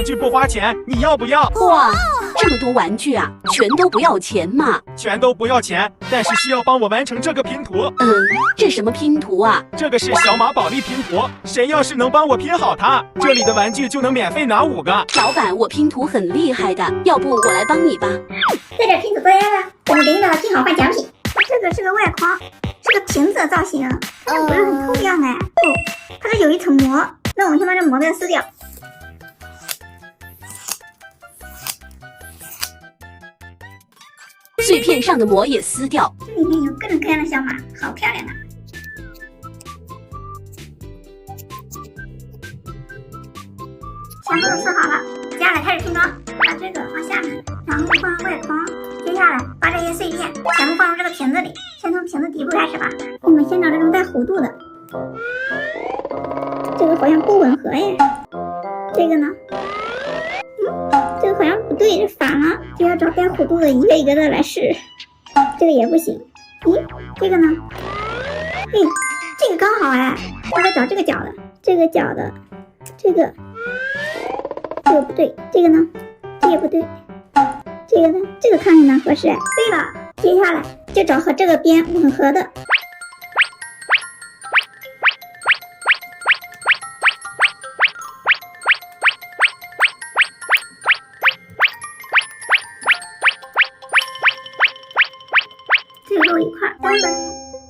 具不花钱，你要不要？哇，这么多玩具啊，全都不要钱嘛？全都不要钱，但是需要帮我完成这个拼图。这什么拼图啊？这个是小马宝莉拼图，谁要是能帮我拼好它，这里的玩具就能免费拿5个。老板，我拼图很厉害的，要不我来帮你吧？在这拼图作业了，我们给你把它拼好换奖品。这个是个外框，是个瓶子的造型，但不是很透亮哎。它这有一层膜，那我们先把这膜给它撕掉。碎片上的膜也撕掉。这里面有各种各样的小马，好漂亮啊！全部都撕好了，接下来开始拼装，把这个放下面，然后放外框。接下来把这些碎片全部放入这个瓶子里，先从瓶子底部开始吧。我们先找这种带弧度的，这个好像不吻合耶。这个呢？这个好像不对，这反了，就要找带弧度的一个一个的来试。这个也不行。咦，这个呢？这个刚好哎，我再找这个角的，这个角的，这个不对，这个呢？这也不对。这个呢？这个看着呢合适。对了，接下来就找和这个边吻合的。最后一块单本，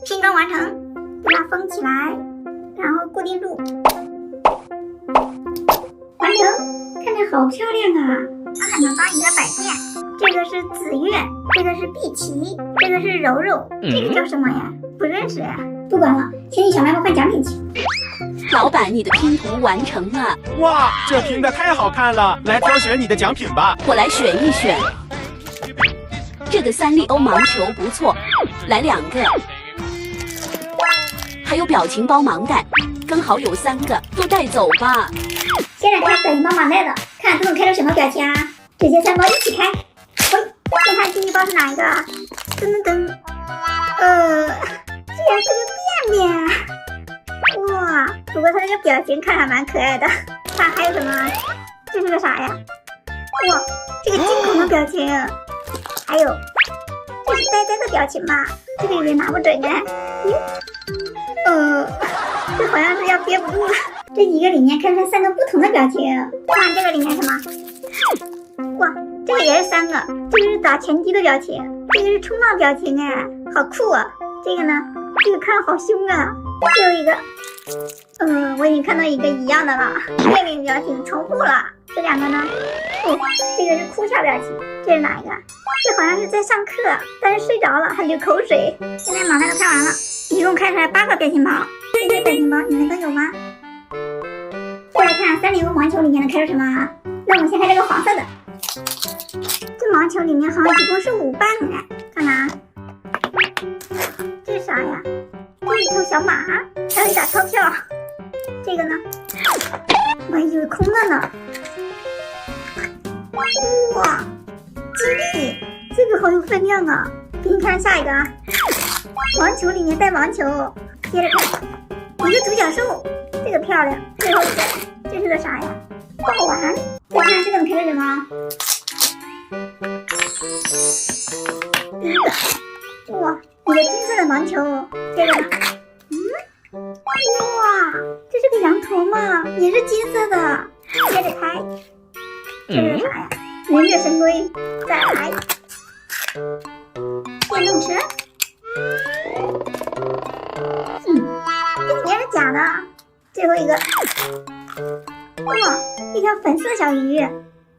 拼装完成，把它封起来，然后固定住，完成。看着好漂亮啊！它还能当一个摆件。这个是紫月，这个是碧琪，这个是柔柔，这个叫什么呀？不认识呀。不管了，先去小卖部换奖品去。老板，你的拼图完成了。哇，这拼的太好看了！来挑选你的奖品吧。我来选一选。这个3粒欧盲球不错，来2个。还有表情包盲袋，刚好有3个，都带走吧。现在开表情包盲袋的，看都能开出什么表情啊？这些3包一起开。先看第一包是哪一个？噔噔噔，竟然是个便便！哇，不过它这个表情看还蛮可爱的。看还有什么？这是个啥呀？哇，这个惊恐的表情。还有，这是呆呆的表情吧？这个有点拿不准哎。这好像是要憋不住了。这一个里面看出来3个不同的表情。看这个里面什么？哇，这个也是3个。这个是打拳击的表情，这个是冲浪表情哎，好酷啊！这个呢？这个看好凶啊！最后一个，我已经看到一个一样的了，面面表情重复了。这2个呢？这个是哭笑表情，这是哪一个？这好像是在上课，但是睡着了还流口水。现在盲袋都开完了，一共开出来8个表情包。这些表情包你们都有吗？再来看3粒欧盲球里面能开出什么？那我们先开这个黄色的。这盲球里面好像一共是5瓣哎，看看啊，这是啥呀？这是一头小马，还有一沓钞票。这个呢？我还以为空的呢。哇，金币，这个好有分量啊！给你看下一个啊，网球里面带网球。接着看一个独角兽，这个漂亮。最后一个，这是个啥呀？爆丸。再看这个能开出什么？第一个，哇，一个金色的盲球。这个呢？哇，这是个羊驼嘛，也是金色的。接着开，这是啥呀？忍者神龟。再来，电动车。这里面是假的。最后一个，哇，一条粉色小鱼，